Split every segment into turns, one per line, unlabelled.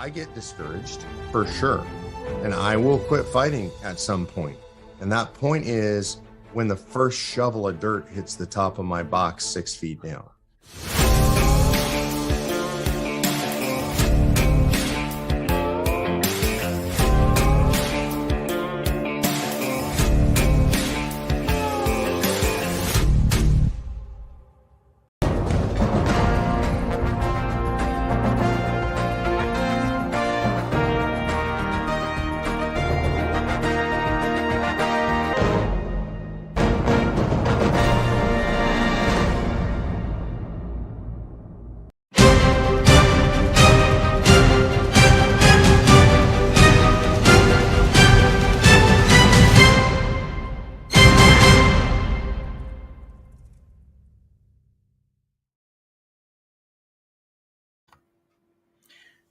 I get discouraged for sure, and I will quit fighting at some point. And that point is when the first shovel of dirt hits the top of my box 6 feet down.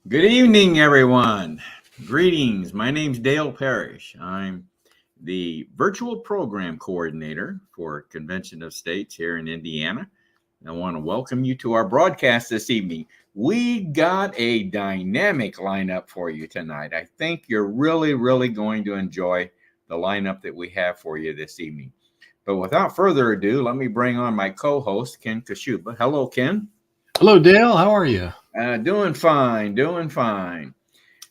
Good evening, everyone. Greetings. My name's Dale Parrish. I'm the virtual program coordinator for Convention of States here in Indiana. I want to welcome you to our broadcast this evening. We got a dynamic lineup for you tonight. I think you're really going to enjoy the lineup that we have for you this evening. But without further ado, let me bring on my co-host, Ken Kashuba. Hello, Ken.
Hello, Dale. How are you?
Doing fine.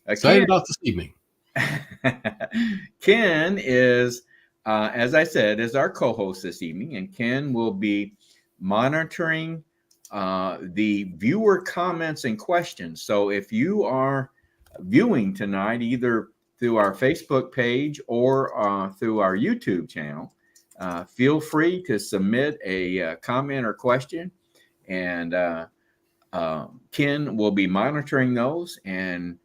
Excited about this evening.
Ken is, as I said, is our co-host this evening, and Ken will be monitoring the viewer comments and questions. So if you are viewing tonight, either through our Facebook page or through our YouTube channel, feel free to submit a comment or question, and Ken will be monitoring those, and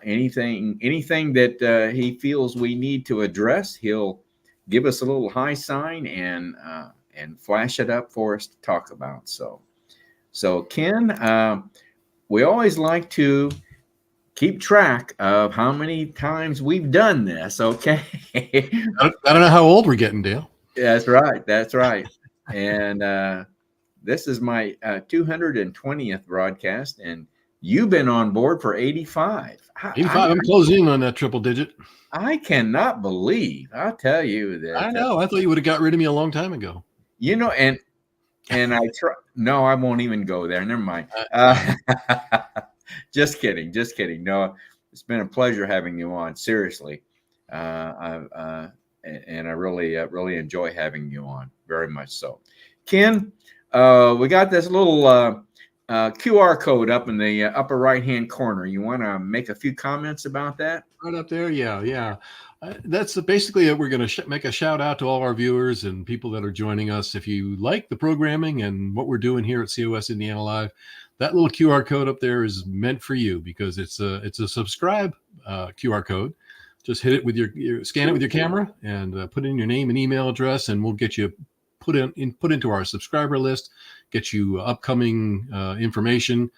anything that he feels we need to address, he'll give us a little high sign and flash it up for us to talk about. So Ken, we always like to keep track of how many times we've done this. Okay.
I don't know how old we're getting, Dale.
That's right. And this is my 220th broadcast, and you've been on board for 85.
85. I'm closing in on that triple digit.
I cannot believe. I'll tell you that.
I know. I thought you would have got rid of me a long time ago.
You know, and I try. No, I won't even go there. Never mind. Just kidding. No, it's been a pleasure having you on. Seriously, and I really enjoy having you on. Very much so, Ken. We got this little QR code up in the upper right-hand corner. You want to make a few comments about that?
Right up there, yeah. That's basically it. We're going to make a shout out to all our viewers and people that are joining us. If you like the programming and what we're doing here at COS Indiana Live, that little QR code up there is meant for you because it's a subscribe QR code. Just hit it with scan it with your camera and put in your name and email address, and we'll get you put into our subscriber list, get you upcoming information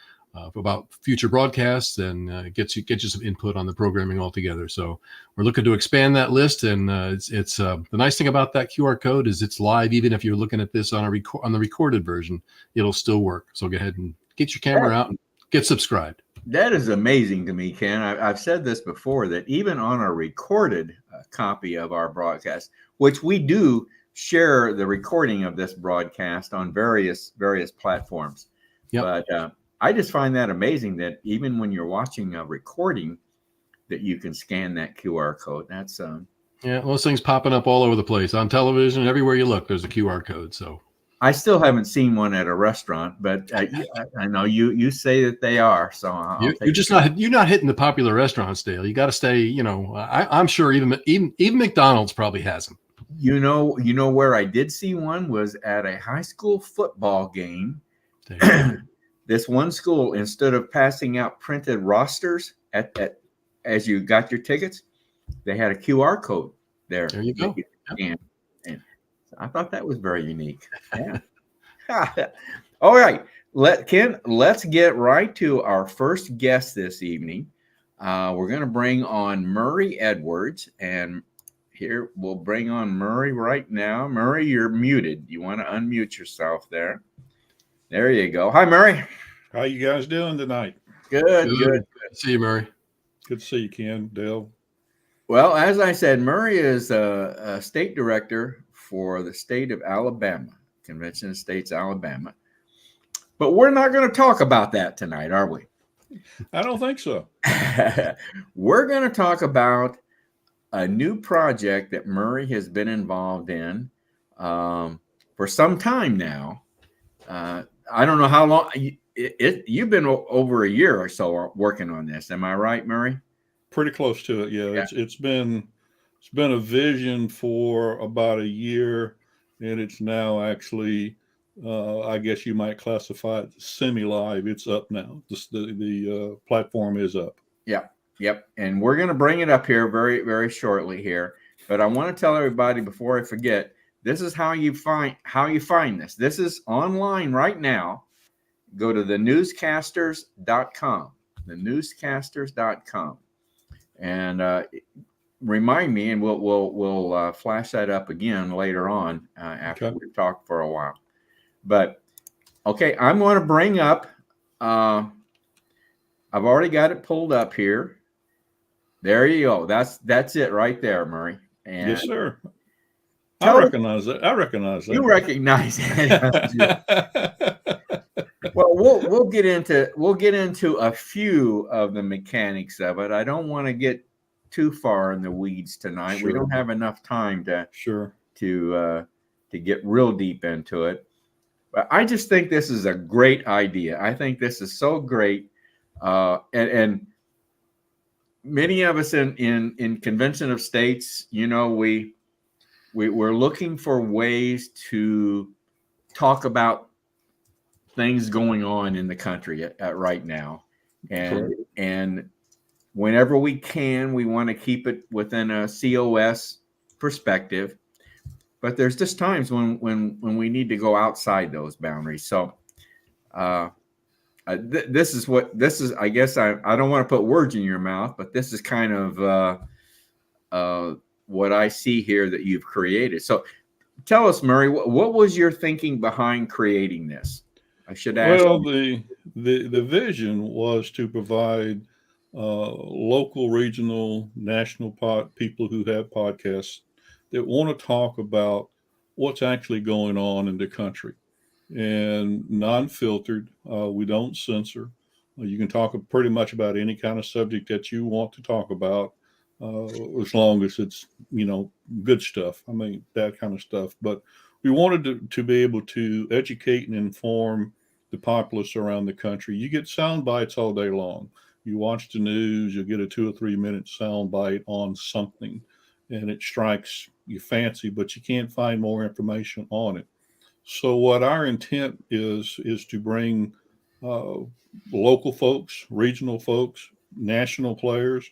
about future broadcasts, and get you some input on the programming altogether. So we're looking to expand that list, and it's the nice thing about that QR code is it's live. Even if you're looking at this on the recorded version, it'll still work. So go ahead and get your camera out and get subscribed.
That is amazing to me, Ken. I've said this before, that even on a recorded copy of our broadcast, which we do share the recording of this broadcast on various platforms. Yep. But I just find that amazing that even when you're watching a recording, that you can scan that QR code. That's
those things popping up all over the place on television. Everywhere you look, there's a QR code. So
I still haven't seen one at a restaurant, but I know you say that they are. So
you're not hitting the popular restaurants, Dale. You got to stay. I'm sure even McDonald's probably has them.
You know where I did see one was at a high school football game. This one school, instead of passing out printed rosters as you got your tickets, they had a QR code there.
There you go.
And I thought that was very unique. Yeah. All right, let's get right to our first guest this evening. We're going to bring on Murray Edwards, and here we'll bring on Murray right now. Murray, you're muted. You want to unmute yourself there. There you go. Hi, Murray.
How you guys doing tonight?
Good.
See you, Murray.
Good to see you, Ken, Dale.
Well, as I said, Murray is a state director for the state of Alabama, Convention of States, Alabama. But we're not going to talk about that tonight, are we?
I don't think so.
We're going to talk about a new project that Murray has been involved in for some time now. I don't know how long. You've been over a year or so working on this. Am I right, Murray?
Pretty close to it. Yeah. It's been a vision for about a year, and it's now actually, I guess you might classify it semi-live. It's up now. The platform is up.
Yep. And we're going to bring it up here very, very shortly here. But I want to tell everybody before I forget, this is how you find this. This is online right now. Go to thenewscasters.com. Thenewscasters.com. And remind me, and we'll flash that up again later on after we've talked for a while. But okay, I'm going to bring up. I've already got it pulled up here. There you go. That's it right there, Murray. And
yes, sir. I recognize that.
You recognize it. Well, we'll get into a few of the mechanics of it. I don't want to get too far in the weeds tonight. Sure. We don't have enough time to get real deep into it. But I just think this is a great idea. I think this is so great, and many of us in Convention of States, we're looking for ways to talk about things going on in the country right now, and whenever we can, we want to keep it within a COS perspective. But there's just times when we need to go outside those boundaries. So this is. I guess I don't want to put words in your mouth, but this is kind of what I see here that you've created. So tell us, Murray, what was your thinking behind creating this? I should ask.
Well, the vision was to provide local, regional, national people who have podcasts that want to talk about what's actually going on in the country, and non-filtered. We don't censor. You can talk pretty much about any kind of subject that you want to talk about, as long as it's good stuff. I mean, that kind of stuff. But we wanted to be able to educate and inform the populace around the country. You get sound bites all day long. You watch the news, you'll get a 2 or 3 minute sound bite on something, and it strikes your fancy, but you can't find more information on it. So what our intent is to bring local folks, regional folks, national players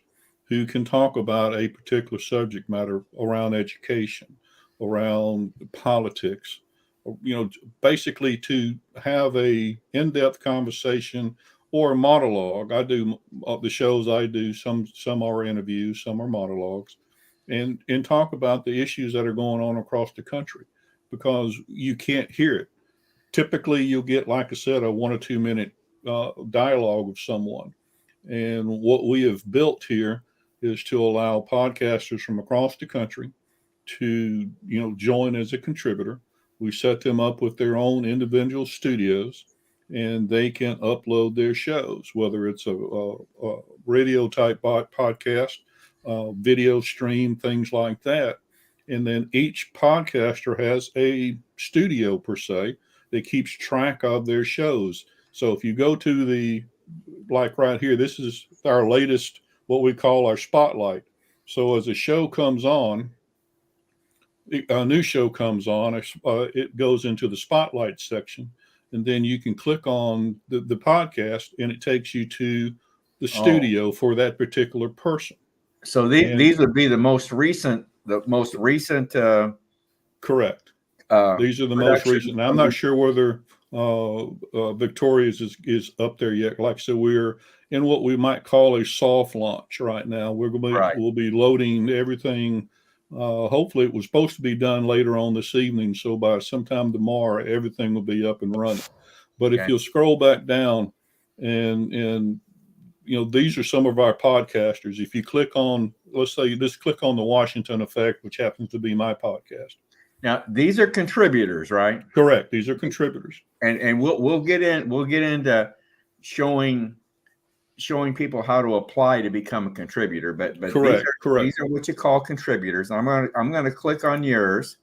who can talk about a particular subject matter around education, around politics, basically to have a in-depth conversation or a monologue. I do the shows I do. Some are interviews, some are monologues, and talk about the issues that are going on across the country, because you can't hear it. Typically, you'll get, like I said, a 1 or 2 minute dialogue with someone. And what we have built here is to allow podcasters from across the country to, join as a contributor. We set them up with their own individual studios, and they can upload their shows, whether it's a radio type podcast, video stream, things like that. And then each podcaster has a studio per se that keeps track of their shows. So if you go to like right here, this is our latest, what we call our spotlight. So as a show comes on, a new show comes on, it goes into the spotlight section, and then you can click on the podcast, and it takes you to the studio for that particular person.
So these would be the most recent.
Correct. These are the most recent. Now, I'm not sure whether Victoria's is up there yet. Like I said, we're in what we might call a soft launch right now. We'll be loading everything. Hopefully it was supposed to be done later on this evening. So by sometime tomorrow, everything will be up and running. But if you'll scroll back down and these are some of our podcasters. If you click on, let's say you just click on the Washington Effect, which happens to be my podcast.
Now, these are contributors, right?
Correct. These are contributors.
And we'll get into showing people how to apply to become a contributor. But
correct.
These are what you call contributors. I'm gonna click on yours.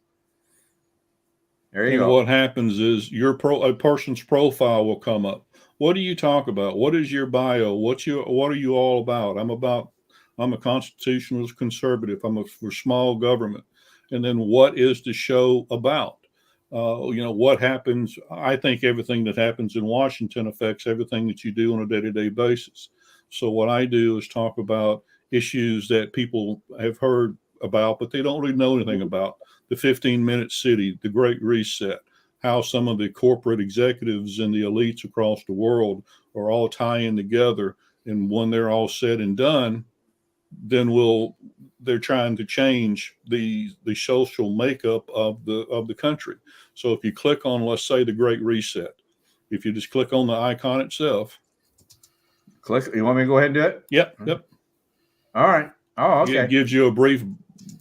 There you go.
What happens is a person's profile will come up. What do you talk about? What is your bio? What are you all about? I'm a constitutionalist conservative. I'm for small government. And then what is the show about? What happens? I think everything that happens in Washington affects everything that you do on a day-to-day basis. So what I do is talk about issues that people have heard about, but they don't really know anything about. The 15-minute city, the Great Reset, how some of the corporate executives and the elites across the world are all tying together. And when they're all said and done, then they're trying to change the social makeup of the country. So if you click on, let's say, the Great Reset, if you just click on the icon itself.
Click. You want me to go ahead and do it?
Yep.
All right. Oh, okay.
It gives you a brief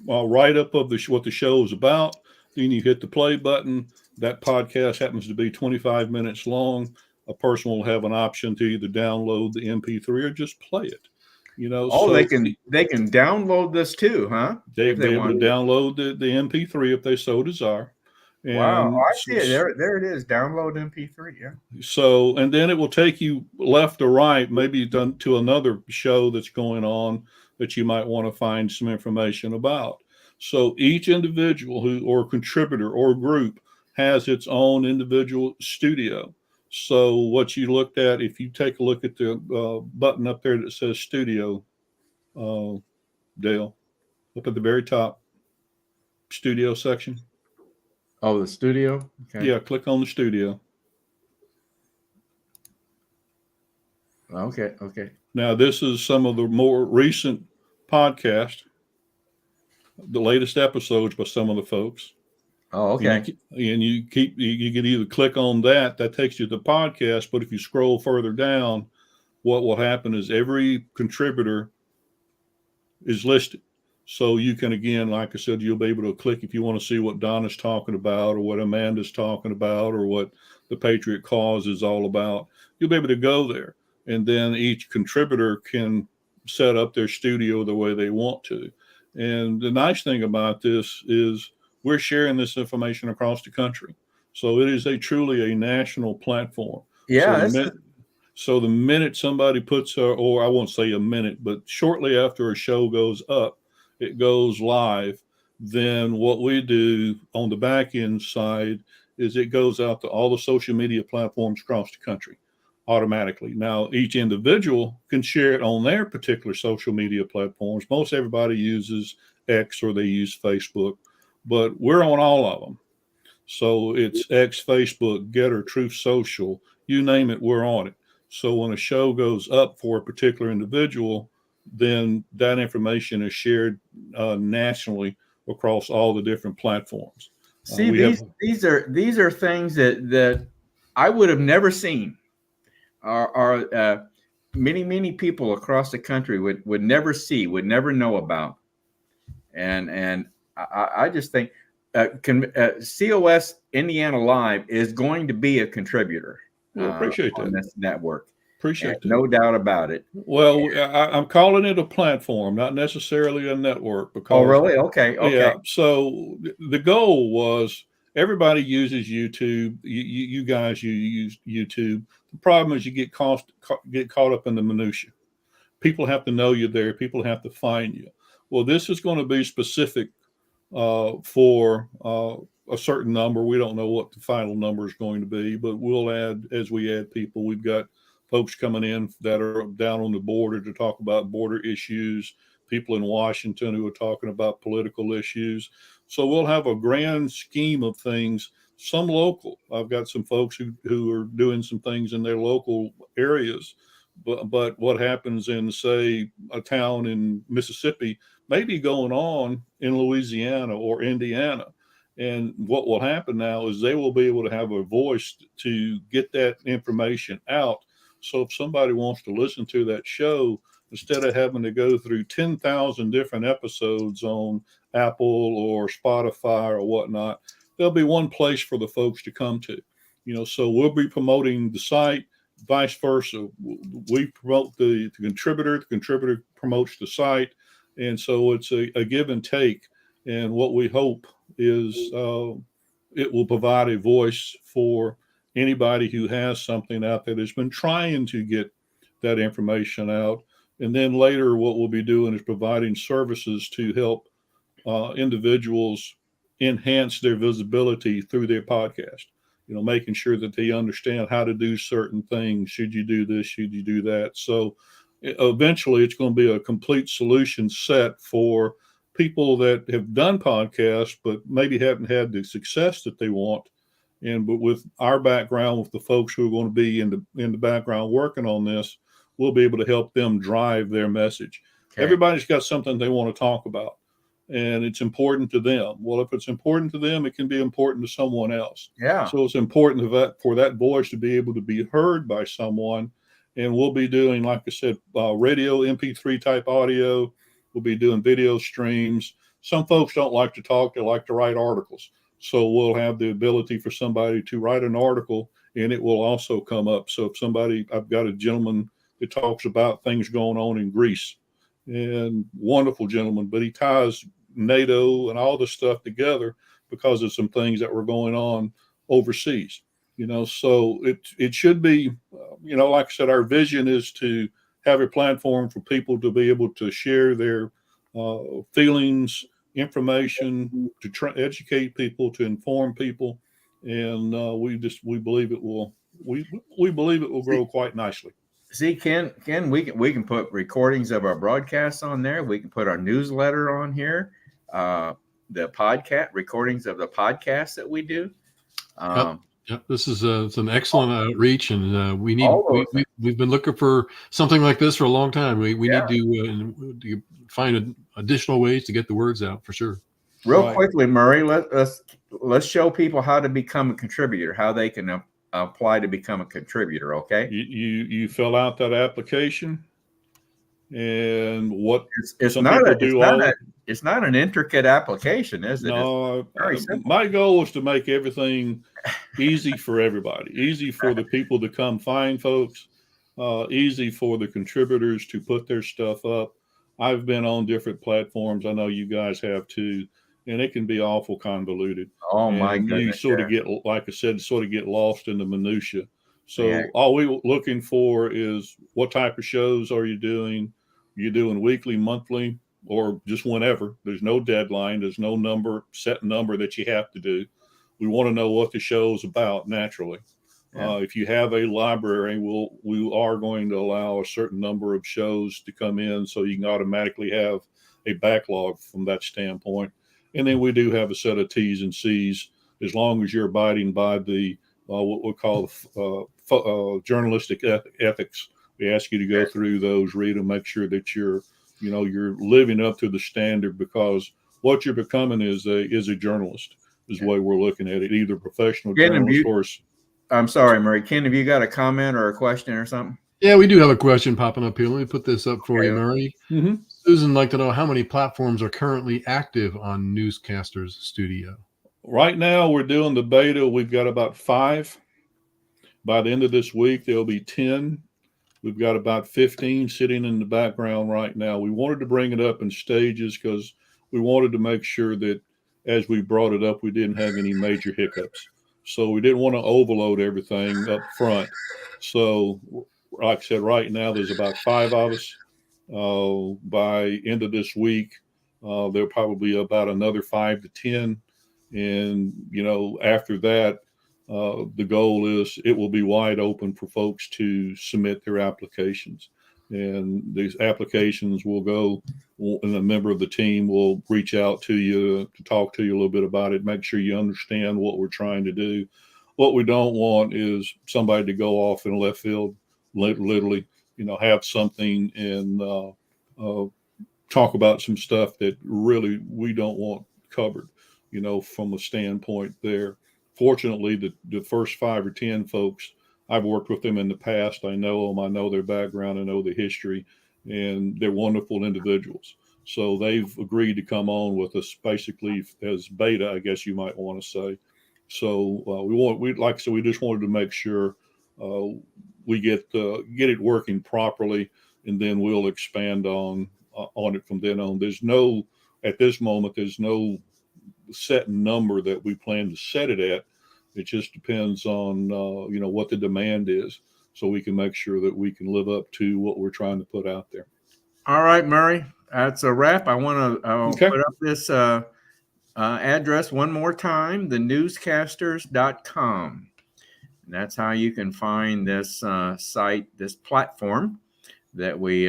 write-up of what the show is about. Then you hit the play button. That podcast happens to be 25 minutes long. A person will have an option to either download the MP3 or just play it.
They can download this too, huh?
They'll be able to download the MP3 if they so desire. And
wow, I see it. There it is. Download MP3. Yeah.
So, and then it will take you left or right, maybe to another show that's going on that you might want to find some information about. So each individual or contributor or group has its own individual studio. So what you looked at, if you take a look at the button up there that says studio, Dale, up at the very top, studio section.
Oh, the studio?
Okay. Yeah, click on the studio.
Okay.
Now, this is some of the more recent podcasts, the latest episodes by some of the folks.
Oh, okay.
And you can either click on that takes you to the podcast, but if you scroll further down, what will happen is every contributor is listed. So you can, again, like I said, you'll be able to click if you want to see what Donna's talking about or what Amanda's talking about or what the Patriot Cause is all about. You'll be able to go there. And then each contributor can set up their studio the way they want to. And the nice thing about this is we're sharing this information across the country. So it is truly a national platform.
Yeah.
So the minute somebody puts, or I won't say a minute, but shortly after a show goes up, it goes live, then what we do on the back end side is it goes out to all the social media platforms across the country automatically. Now, each individual can share it on their particular social media platforms. Most everybody uses X or they use Facebook, but we're on all of them. So it's X, Facebook, Getter, Truth Social, you name it, we're on it. So when a show goes up for a particular individual, then that information is shared nationally across all the different platforms.
See, these are things that I would have never seen. Are many people across the country would never see, would never know about, and I just think COS Indiana Live is going to be a contributor.
Appreciate that.
On this network.
Appreciate that.
No doubt about it.
Well, I'm calling it a platform, not necessarily a network. Because,
oh, really? Okay.
Yeah. So the goal was everybody uses YouTube. You guys use YouTube. The problem is you get caught up in the minutia. People have to know you're there. People have to find you. Well, this is going to be specific for a certain number. We don't know what the final number is going to be, but we'll add as we add people. We've got folks coming in that are down on the border to talk about border issues, people in Washington who are talking about political issues. So we'll have a grand scheme of things, some local. I've got some folks who are doing some things in their local areas, but what happens in, say, a town in Mississippi may be going on in Louisiana or Indiana. And what will happen now is they will be able to have a voice to get that information out So if somebody wants to listen to that show, instead of having to go through 10,000 different episodes on Apple or Spotify or whatnot, there'll be one place for the folks to come to. So we'll be promoting the site, vice versa. We promote the contributor promotes the site. And so it's a give and take. And what we hope is it will provide a voice for anybody who has something out there that's been trying to get that information out. And then later, what we'll be doing is providing services to help individuals enhance their visibility through their podcast. Making sure that they understand how to do certain things. Should you do this? Should you do that? So eventually, it's going to be a complete solution set for people that have done podcasts, but maybe haven't had the success that they want. But with our background, with the folks who are going to be in the background working on this, we'll be able to help them drive their message. Okay. Everybody's got something they want to talk about, and it's important to them. Well, if it's important to them, it can be important to someone else.
Yeah.
So it's important for that voice to be able to be heard by someone. And we'll be doing, like I said, radio, MP3 type audio. We'll be doing video streams. Some folks don't like to talk. They like to write articles. So we'll have the ability for somebody to write an article, and it will also come up. So if I've got a gentleman that talks about things going on in Greece, and wonderful gentleman, but he ties NATO and all this stuff together because of some things that were going on overseas. So it should be, like I said, our vision is to have a platform for people to be able to share their feelings, information, to educate people, to inform people, and we believe it will grow quite nicely.
See, Ken, we can put recordings of our broadcasts on there. We can put our newsletter on here, the podcast recordings of the podcasts that we do.
Yep. This is it's an excellent outreach, and we've been looking for something like this for a long time. We need to find additional ways to get the words out for sure.
Real quickly, Murray, let's show people how to become a contributor, how they can apply to become a contributor. Okay,
you fill out that application, and what
it's not an intricate application, is it?
No, my goal was to make everything easy for everybody, easy for the people to come find folks, easy for the contributors to put their stuff up. I've been on different platforms. I know you guys have too, and it can be awful convoluted.
Oh my goodness!
You sort of get, like I said, get lost in the minutia. So all we're looking for is what type of shows are you doing? You're doing weekly, monthly, or just whenever. There's no deadline. There's no set number that you have to do. We want to know what the show's about naturally. Yeah. If you have a library, we are going to allow a certain number of shows to come in, so you can automatically have a backlog from that standpoint. And then we do have a set of T's and C's, as long as you're abiding by the what we call journalistic ethics. We ask you to go through those, read them, make sure that you're living up to the standard, because what you're becoming is a journalist, is the way we're looking at it, either professional journalist or.
I'm sorry, Murray. Ken, have you got a comment or a question or something?
Yeah, we do have a question popping up here. Let me put this up for you, Murray.
Mm-hmm.
Susan would like to know how many platforms are currently active on Newscasters Studio.
Right now, we're doing the beta. We've got about 5. By the end of this week, there'll be 10. We've got about 15 sitting in the background right now. We wanted to bring it up in stages because we wanted to make sure that as we brought it up, we didn't have any major hiccups. So we didn't want to overload everything up front. So like I said, right now, there's about 5 of us. By end of this week, there'll probably be about another 5 to 10. And, after that, the goal is it will be wide open for folks to submit their applications. And these applications will go, and a member of the team will reach out to you to talk to you a little bit about it, make sure you understand what we're trying to do. What we don't want is somebody to go off in left field, literally, have something and talk about some stuff that really we don't want covered, from a standpoint there. Fortunately, the first 5 or 10 folks I've worked with them in the past. I know them. I know their background. I know the history, and they're wonderful individuals. So they've agreed to come on with us basically as beta, I guess you might want to say. So we just wanted to make sure we get it working properly, and then we'll expand on it from then on. At this moment, there's no set number that we plan to set it at. It just depends on what the demand is, so we can make sure that we can live up to what we're trying to put out there.
All right, Murray, that's a wrap. I want to
Okay.
put up this address one more time: thenewscasters.com. And that's how you can find this site, this platform that we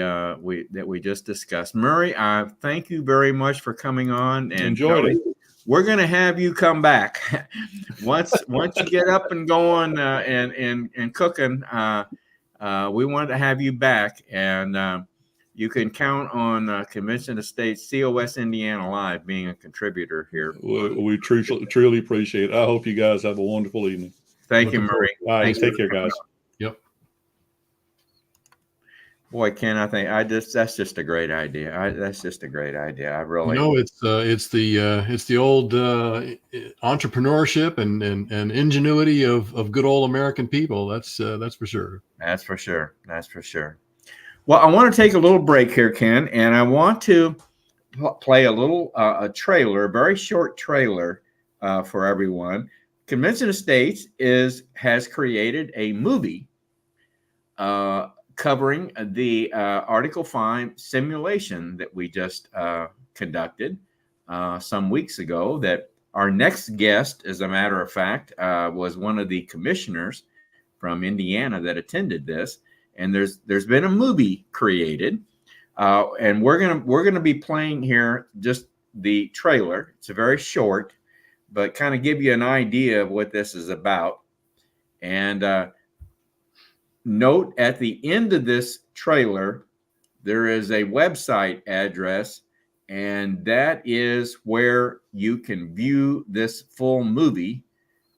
just discussed. Murray, I thank you very much for coming on. And
Enjoyed it.
We're going to have you come back once you get up and going and cooking. We wanted to have you back, and you can count on Convention of States COS Indiana Live being a contributor here.
We truly appreciate it. I hope you guys have a wonderful evening.
Thank you, Murray.
All right, take care, guys.
Yep.
Boy, Ken, that's just a great idea. That's just a great idea. I really
it's the old entrepreneurship and ingenuity of good old American people. That's for sure.
That's for sure. That's for sure. Well, I want to take a little break here, Ken, and I want to play a little a trailer, a very short trailer for everyone. Convention of States has created a movie covering the Article 5 simulation that we just conducted some weeks ago. That our next guest, as a matter of fact, was one of the commissioners from Indiana that attended this. And there's been a movie created, and we're gonna be playing here just the trailer. It's a very short, but kind of give you an idea of what this is about. And note at the end of this trailer, there is a website address, and that is where you can view this full movie,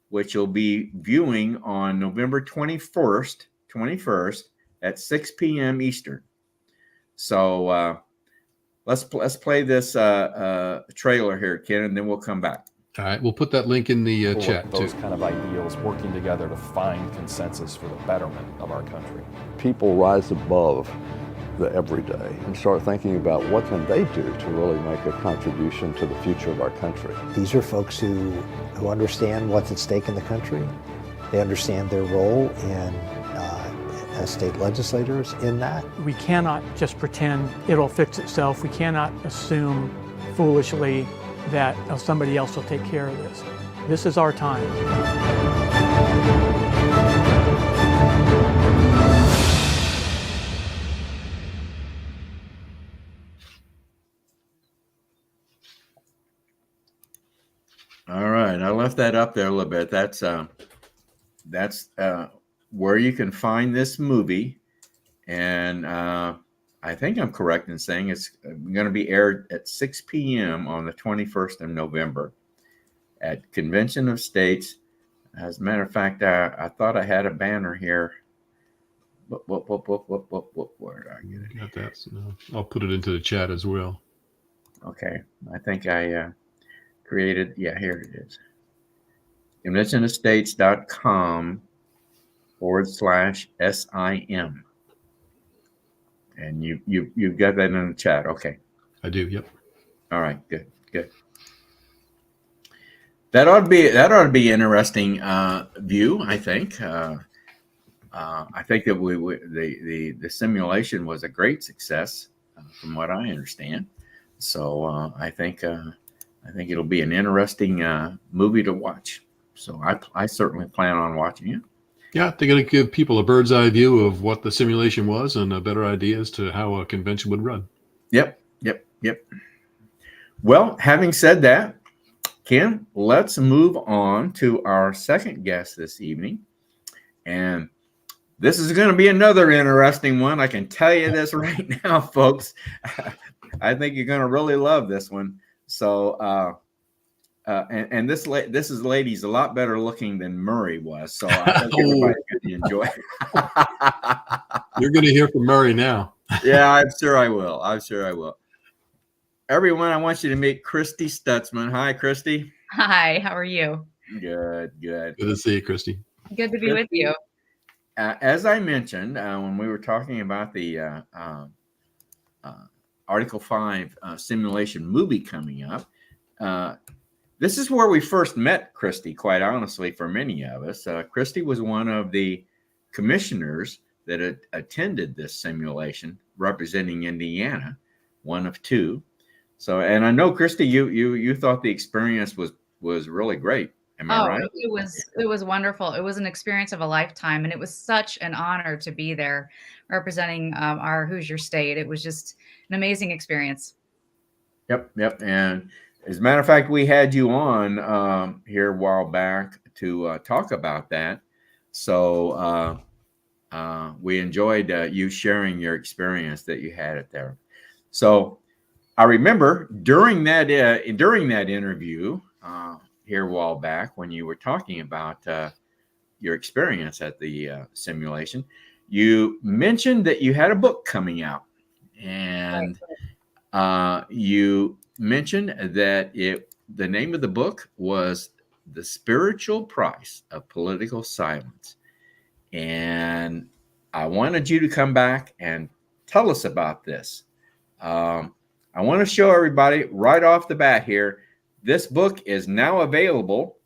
which you'll be viewing on November 21st at 6 p.m. Eastern. So let's play this trailer here, Ken, and then we'll come back.
All right, we'll put that link in the chat
those
too.
kind of ideals working together to find consensus for the betterment of our country.
People rise above the everyday and start thinking about what can they do to really make a contribution to the future of our country.
These are folks who understand what's at stake in the country. They understand their role as state legislators in that.
We cannot just pretend it'll fix itself. We cannot assume foolishly that somebody else will take care of this. This is our time.
All right, I left that up there a little bit. That's where you can find this movie, and I think I'm correct in saying it's going to be aired at 6 p.m. on the 21st of November at Convention of States. As a matter of fact, I thought I had a banner here. Where did I get it?
Got that. So I'll put it into the chat as well.
Okay, I think I created. Yeah, here it is. conventionofstates.com/SIM. And you've got that in the chat. Okay.
I do. Yep.
All right. Good. That ought to be interesting view. I think. I think that the simulation was a great success, from what I understand. So I think it'll be an interesting movie to watch. So I certainly plan on watching it.
Yeah, they're going to give people a bird's eye view of what the simulation was and a better idea as to how a convention would run.
Yep. Well, having said that, Kim, let's move on to our second guest this evening. And this is going to be another interesting one. I can tell you this right now, folks. I think you're going to really love this one. So and this lady's a lot better looking than Murray was, so I think everybody's going to enjoy it.
You're going to hear from Murray now.
Yeah, I'm sure I will. Everyone, I want you to meet Christy Stutzman. Hi, Christy.
Hi, how are you?
Good.
Good to see you, Christy.
Good to be with you.
As I mentioned, when we were talking about the Article 5 simulation movie coming up, this is where we first met Christy, quite honestly, for many of us. Christy was one of the commissioners that attended this simulation representing Indiana, one of two. So, and I know, Christy, you thought the experience was really great. Am I right?
It was wonderful. It was an experience of a lifetime, and it was such an honor to be there representing our Hoosier state. It was just an amazing experience.
Yep. And as a matter of fact, we had you on here a while back to talk about that. So we enjoyed you sharing your experience that you had it there. So I remember during that interview here a while back when you were talking about your experience at the simulation, you mentioned that you had a book coming out, and you mentioned that the name of the book was The Spiritual Price of Political Silence. And I wanted you to come back and tell us about this. I want to show everybody right off the bat here, this book is now available,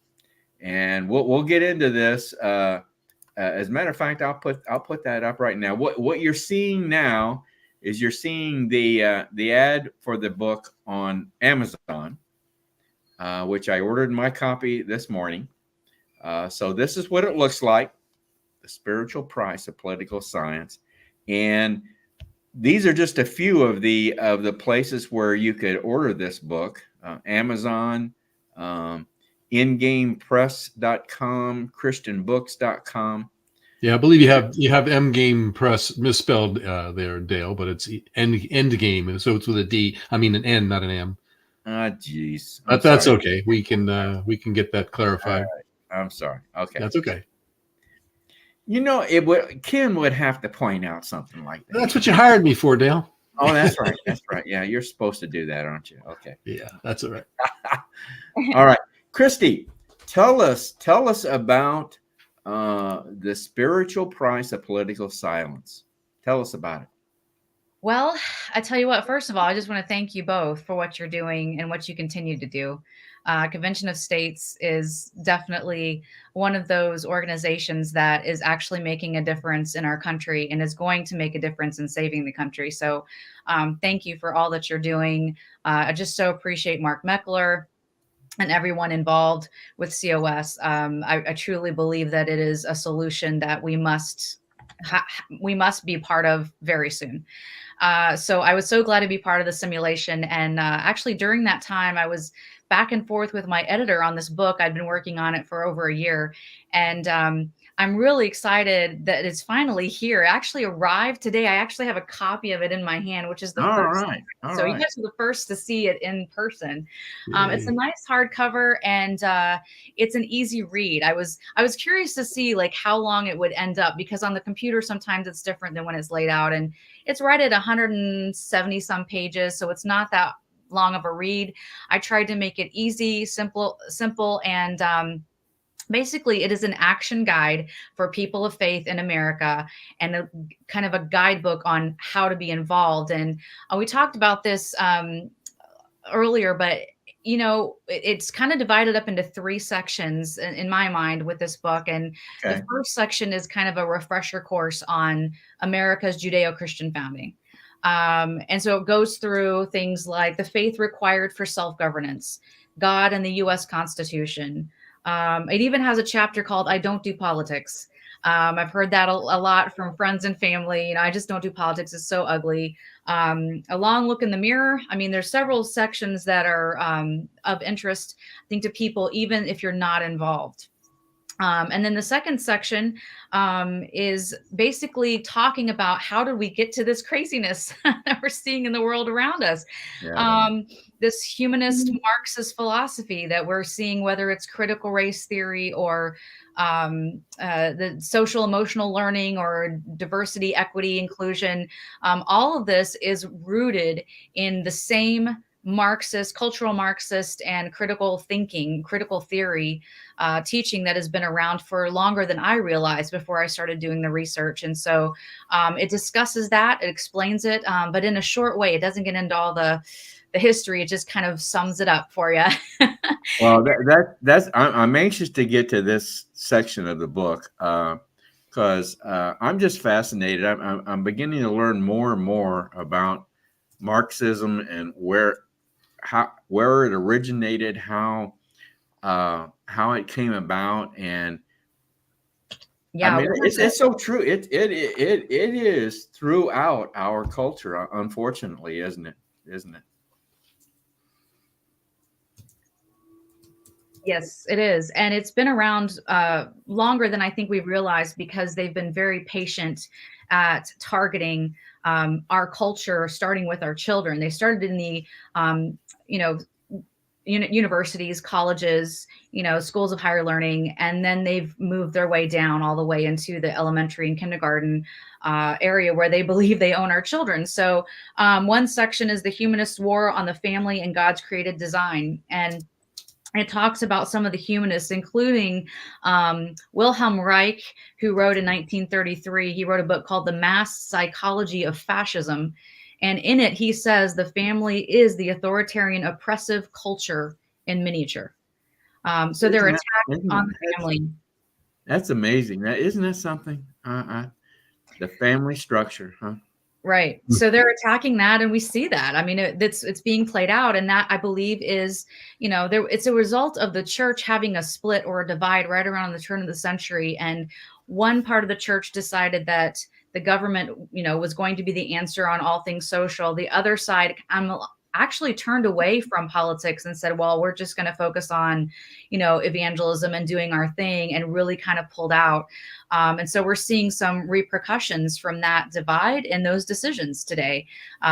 and we'll get into this. As a matter of fact, I'll put that up right now. What you're seeing now is you're seeing the ad for the book on Amazon, which I ordered my copy this morning. So this is what it looks like: The Spiritual Price of Political Science. And these are just a few of the places where you could order this book: Amazon, InGamePress.com, ChristianBooks.com.
Yeah, I believe you have M Game Press misspelled there, Dale, but it's end game, so it's with a D. I mean an N, not an M.
Geez.
But that's okay. We can get that clarified.
Right. I'm sorry. Okay,
that's okay.
You know, Ken would have to point out something like that.
That's what you hired me for, Dale.
Oh, that's right. That's right. Yeah, you're supposed to do that, aren't you? Okay.
Yeah, that's all right.
All right, Christy, tell us about the spiritual price of political silence. Tell us about it.
Well, I tell you what, first of all, I just want to thank you both for what you're doing and what you continue to do. Convention of States is definitely one of those organizations that is actually making a difference in our country and is going to make a difference in saving the country. So thank you for all that you're doing. I just so appreciate Mark Meckler and everyone involved with COS. I truly believe that it is a solution that we must be part of very soon. So I was so glad to be part of the simulation. And actually during that time, I was back and forth with my editor on this book. I'd been working on it for over a year. And I'm really excited that it's finally here. It actually arrived today. I actually have a copy of it in my hand, which is the first. So you guys are the first to see it in person. It's a nice hardcover, and it's an easy read. I was curious to see like how long it would end up, because on the computer sometimes it's different than when it's laid out, and it's right at 170 some pages, so it's not that long of a read. I tried to make it easy, simple, and basically, it is an action guide for people of faith in America, and a kind of a guidebook on how to be involved. And we talked about this earlier, but you know, it's kind of divided up into 3 sections in my mind with this book. And the first section is kind of a refresher course on America's Judeo-Christian founding. And so it goes through things like the faith required for self-governance, God and the U.S. Constitution. It even has a chapter called I Don't Do Politics. I've heard that a lot from friends and family. You know, I just don't do politics. It's so ugly. A long look in the mirror. I mean, there's several sections that are of interest, I think, to people, even if you're not involved. And then the second section is basically talking about how did we get to this craziness that we're seeing in the world around us.
Yeah.
This humanist Marxist philosophy that we're seeing, whether it's critical race theory or the social emotional learning or diversity, equity, inclusion, all of this is rooted in the same Marxist, cultural Marxist, and critical thinking, critical theory teaching that has been around for longer than I realized before I started doing the research. And so it discusses that, it explains it, but in a short way. It doesn't get into all the history. It just kind of sums it up for you.
Well, I'm anxious to get to this section of the book because I'm just fascinated. I'm beginning to learn more and more about Marxism and where it originated, how it came about, and
yeah,
I mean, it's so true. It is throughout our culture, unfortunately, isn't it?
Yes, it is. And it's been around longer than I think we realized because they've been very patient at targeting our culture, starting with our children. They started in the, you know, universities, colleges, schools of higher learning, and then they've moved their way down all the way into the elementary and kindergarten area where they believe they own our children. So one section is the humanist war on the family and God's created design. And it talks about some of the humanists, including Wilhelm Reich, who wrote in 1933. He wrote a book called The Mass Psychology of Fascism. And in it, he says the family is the authoritarian, oppressive culture in miniature. So they're attacked on the family.
That's amazing. Isn't that something? The family structure, huh?
Right. So they're attacking that, and we see that. I mean, it's being played out, and that I believe is, it's a result of the church having a split or a divide right around the turn of the century, and one part of the church decided that the government, was going to be the answer on all things social. The other side, actually turned away from politics and said, well, we're just going to focus on, evangelism and doing our thing, and really kind of pulled out. And so we're seeing some repercussions from that divide and those decisions today.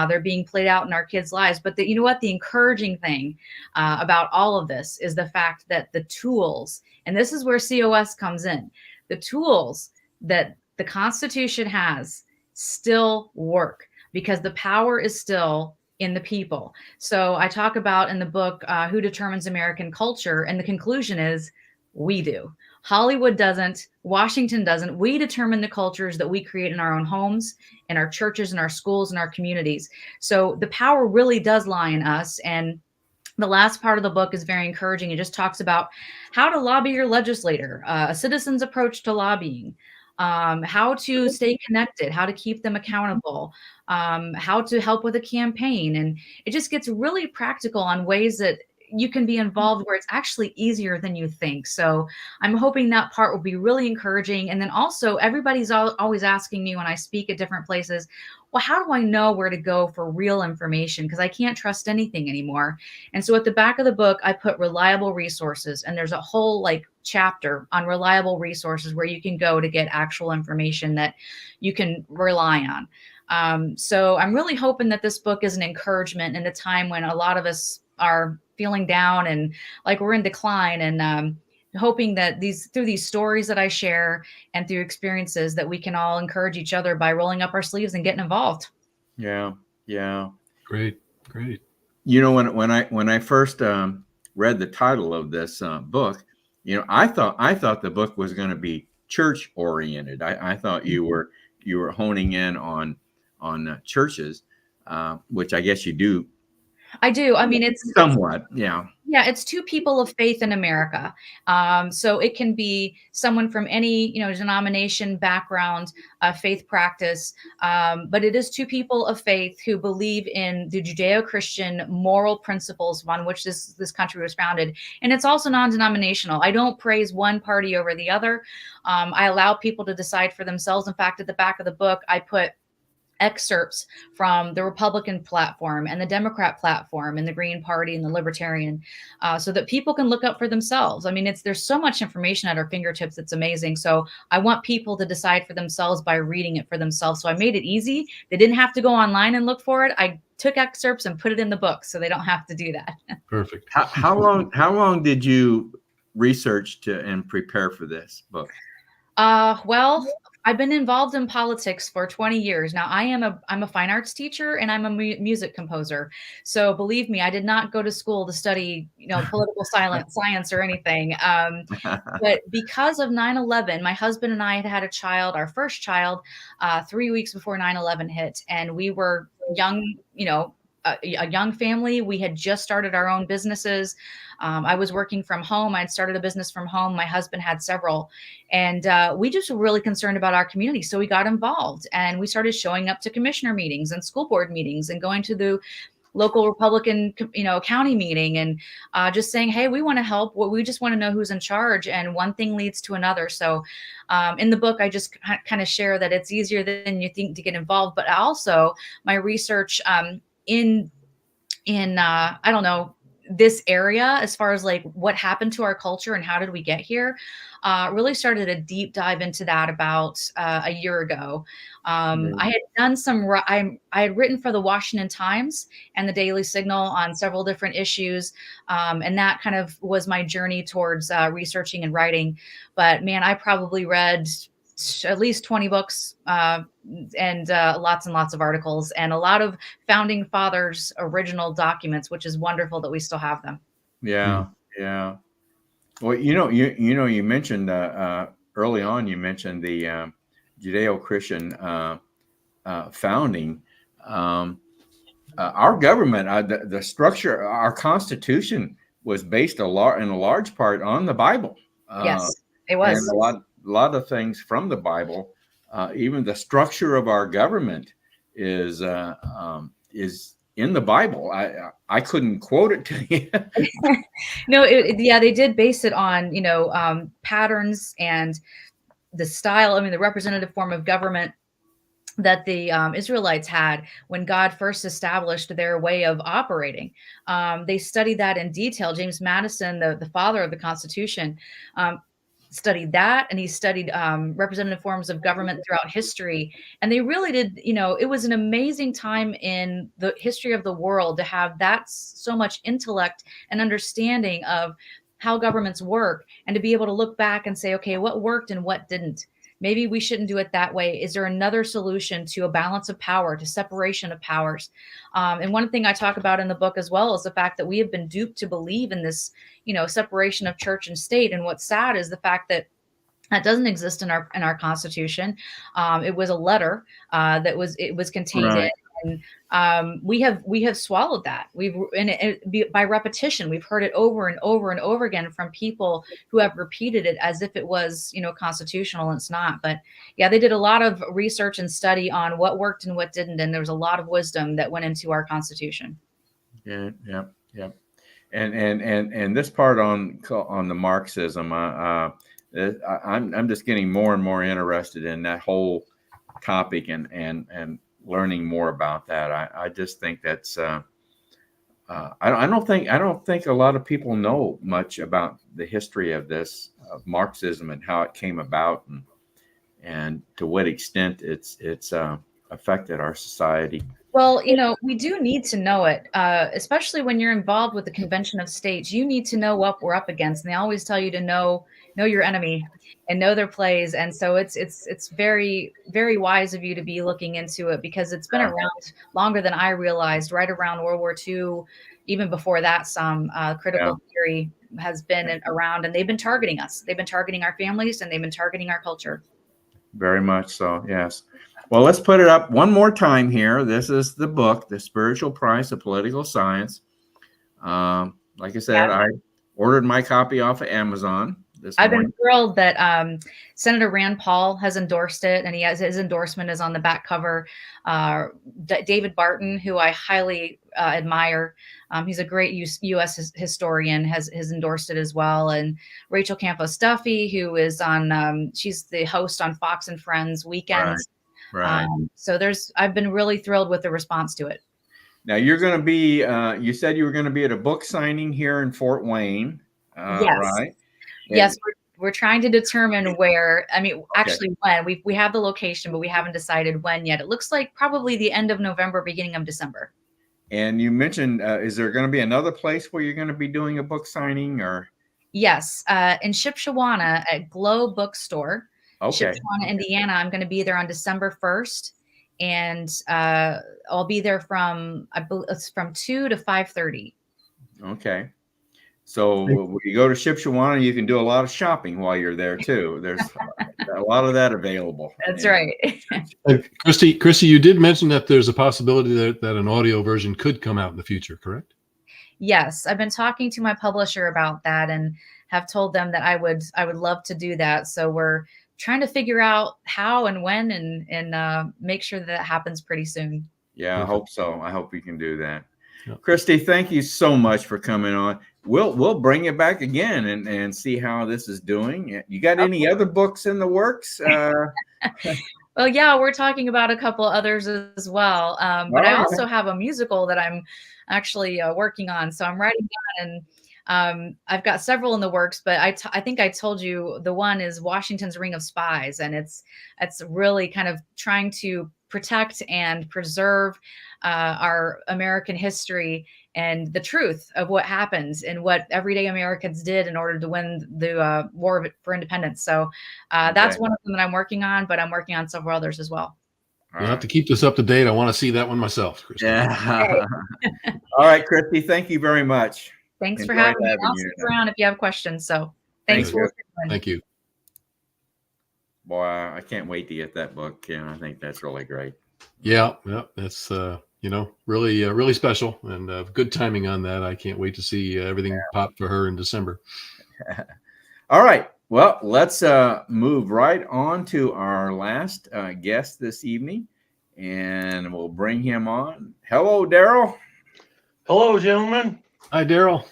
They're being played out in our kids' lives. But you know what? The encouraging thing about all of this is the fact that the tools, and this is where COS comes in, the tools that the Constitution has still work because the power is still in the people. So I talk about in the book, who determines American culture? And the conclusion is we do. Hollywood doesn't, Washington doesn't. We determine the cultures that we create in our own homes, in our churches, in our schools, in our communities. So the power really does lie in us. And the last part of the book is very encouraging. It just talks about how to lobby your legislator, a citizen's approach to lobbying, how to stay connected, how to keep them accountable, how to help with a campaign. And it just gets really practical on ways that you can be involved where it's actually easier than you think. So I'm hoping that part will be really encouraging. And then also everybody's always asking me when I speak at different places, well, how do I know where to go for real information? Because I can't trust anything anymore. And so at the back of the book, I put reliable resources, and there's a whole chapter on reliable resources where you can go to get actual information that you can rely on. So I'm really hoping that this book is an encouragement in a time when a lot of us are feeling down and like we're in decline, and hoping that through these stories that I share and through experiences that we can all encourage each other by rolling up our sleeves and getting involved.
Yeah.
Great.
When I first read the title of this book, I thought the book was going to be church oriented. I thought you were honing in on churches, which I guess you do.
I do. I mean, it's
somewhat, yeah.
Yeah, it's two people of faith in America. So it can be someone from any, denomination, background, faith practice. But it is two people of faith who believe in the Judeo-Christian moral principles on which this country was founded. And it's also non-denominational. I don't praise one party over the other. I allow people to decide for themselves. In fact, at the back of the book, I put excerpts from the Republican platform and the Democrat platform and the Green Party and the Libertarian, so that people can look up for themselves. I mean, there's so much information at our fingertips. It's amazing. So I want people to decide for themselves by reading it for themselves. So I made it easy. They didn't have to go online and look for it. I took excerpts and put it in the book, so they don't have to do that.
Perfect.
How long did you research and prepare for this book?
Well, I've been involved in politics for 20 years now. I'm a fine arts teacher and I'm a music composer. So believe me, I did not go to school to study, political science or anything. But because of 9/11, my husband and I had a child, our first child, 3 weeks before 9/11 hit, and we were young, a young family. We had just started our own businesses. I was working from home. I'd started a business from home. My husband had several, and we just were really concerned about our community. So we got involved and we started showing up to commissioner meetings and school board meetings and going to the local Republican, county meeting and just saying, hey, we want to help. We just want to know who's in charge. And one thing leads to another. So in the book, I just kind of share that it's easier than you think to get involved. But also my research in I don't know, this area, as far as like what happened to our culture and how did we get here, really started a deep dive into that about a year ago. I had done I had written for the Washington Times and the Daily Signal on several different issues. And that kind of was my journey towards researching and writing. But man, I probably read at least 20 books and lots and lots of articles and a lot of founding fathers' original documents, which is wonderful that we still have them.
Yeah, yeah. Well, you mentioned early on. You mentioned the Judeo-Christian founding. Our government, the structure, our Constitution was based in a large part on the Bible.
Yes, it was.
And a lot of things from the Bible, even the structure of our government is in the Bible. I couldn't quote it to you.
No, they did base it on patterns and the style. I mean, the representative form of government that the Israelites had when God first established their way of operating. They studied that in detail. James Madison, the father of the Constitution, studied that, and he studied representative forms of government throughout history. And they really did, it was an amazing time in the history of the world to have that so much intellect and understanding of how governments work, and to be able to look back and say, okay, what worked and what didn't? Maybe we shouldn't do it that way. Is there another solution to a balance of power, to separation of powers? And one thing I talk about in the book as well is the fact that we have been duped to believe in this, separation of church and state. And what's sad is the fact that that doesn't exist in our Constitution. It was a letter that was contained
Right.
in. And we have swallowed that. By repetition, we've heard it over and over and over again from people who have repeated it as if it was, constitutional, and it's not. But yeah, they did a lot of research and study on what worked and what didn't, and there was a lot of wisdom that went into our Constitution.
Yeah. And this part on the Marxism, I'm just getting more and more interested in that whole topic and learning more about that. I just think that's I don't think a lot of people know much about the history of Marxism and how it came about and to what extent it's affected our society.
Well, we do need to know it, especially when you're involved with the Convention of States. You need to know what we're up against, and they always tell you to know your enemy and know their plays. And so it's very, very wise of you to be looking into it, because it's been around longer than I realized. Right around World War II, even before that, some critical theory has been around, and they've been targeting us. They've been targeting our families, and they've been targeting our culture.
Very much so, yes. Well, let's put it up one more time here. This is the book, The Spiritual Price of Political Science. Like I said, I ordered my copy off of Amazon.
I've been thrilled that Senator Rand Paul has endorsed it, and his endorsement is on the back cover. David Barton, who I highly admire, he's a great U.S. historian, has endorsed it as well. And Rachel Campos Duffy, who is on, she's the host on Fox and Friends Weekends.
Right.
So I've been really thrilled with the response to it.
Now you're going to be, you said you were going to be at a book signing here in Fort Wayne,
Yes.
right?
Yes, we're trying to determine where. I mean,
Okay.
actually, when we have the location, but we haven't decided when yet. It looks like probably the end of November, beginning of December.
And you mentioned, is there going to be another place where you're going to be doing a book signing, or?
Yes, in Shipshewana at Glow Bookstore,
Okay.
Shipshewana, Indiana. I'm going to be there on December 1st, and I'll be there from, I believe it's from 2 to 5:30.
Okay. So when you go to Shipshewana, you can do a lot of shopping while you're there too. There's a lot of that available.
That's right.
Christy, you did mention that there's a possibility that an audio version could come out in the future, correct?
Yes, I've been talking to my publisher about that and have told them that I would love to do that. So we're trying to figure out how and when and make sure that happens pretty soon.
Yeah,
Perfect.
I hope so. I hope we can do that.
Yep.
Christy, thank you so much for coming on. We'll bring it back again and see how this is doing. You got any other books in the works?
Well, yeah, we're talking about a couple others as well. But I also have a musical that I'm actually working on. So I'm writing down, and I've got several in the works, but I think I told you the one is Washington's Ring of Spies. And it's really kind of trying to protect and preserve our American history and the truth of what happened and what everyday Americans did in order to win the war for independence. So that's one of them that I'm working on, but I'm working on several others as well.
You'll have to keep this up to date. I want to see that one myself, Christy.
Yeah. All right, Christy, thank you very much.
Thanks for having me. I'll stick around if you have questions. So thanks for listening.
Thank you.
Boy, I can't wait to get that book. Yeah, I think that's really great.
Yeah, that's really special, and good timing on that. I can't wait to see everything pop for her in December.
All right. Well, let's move right on to our last guest this evening, and we'll bring him on. Hello, Daryl.
Hello, gentlemen.
Hi, Daryl.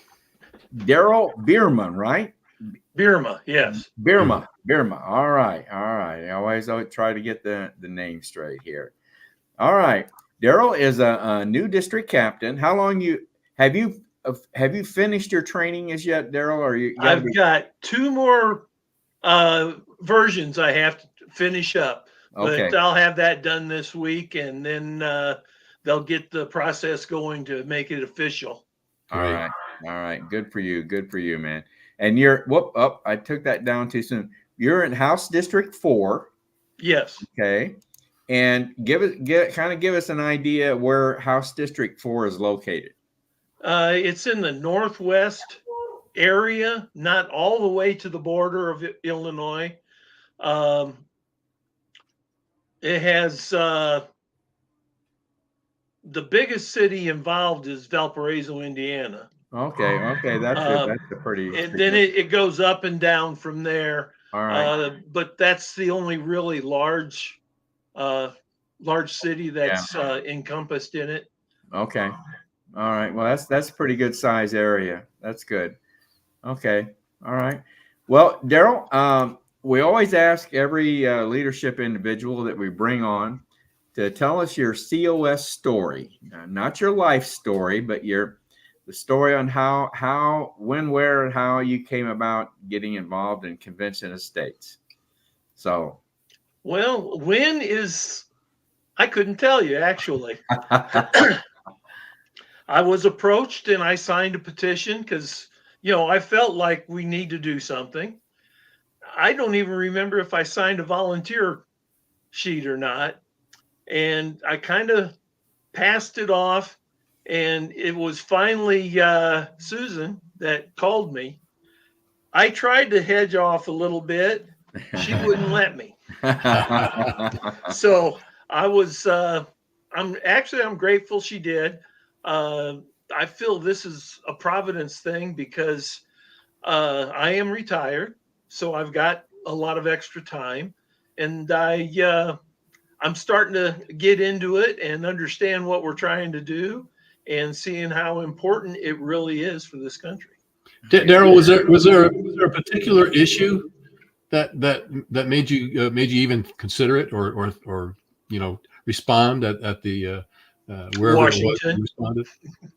Daryl Bierma, right?
Bierma, yes.
Bierma. All right. I always try to get the name straight here. All right. Daryl is a new district captain. How long have you finished your training as yet, Daryl? Or
I've got 2 more versions I have to finish up, but I'll have that done this week, and then they'll get the process going to make it official.
All right. Good for you, man. And I took that down too soon. You're in House District 4.
Yes.
Okay. And give us an idea where House District 4 is located.
It's in the northwest area, not all the way to the border of Illinois. It has the biggest city involved is Valparaiso, Indiana.
Okay, that's good. That's a pretty.
And then it goes up and down from there.
All right.
But that's the only really large city that's encompassed in it.
Okay. All right. Well, that's a pretty good size area. That's good. Okay. All right. Well, Daryl, we always ask every leadership individual that we bring on to tell us your COS story, not your life story, but the story on how, when, where, and how you came about getting involved in Convention of States. So.
Well, I couldn't tell you, actually. I was approached and I signed a petition because, I felt like we need to do something. I don't even remember if I signed a volunteer sheet or not. And I kind of passed it off. And it was finally Susan that called me. I tried to hedge off a little bit. She wouldn't let me. So I was, I'm grateful she did. I feel this is a Providence thing because I am retired, so I've got a lot of extra time, and I'm starting to get into it and understand what we're trying to do and seeing how important it really is for this country.
Daryl, was there a particular issue that made you even consider it or respond at the wherever
Washington.
it was you responded?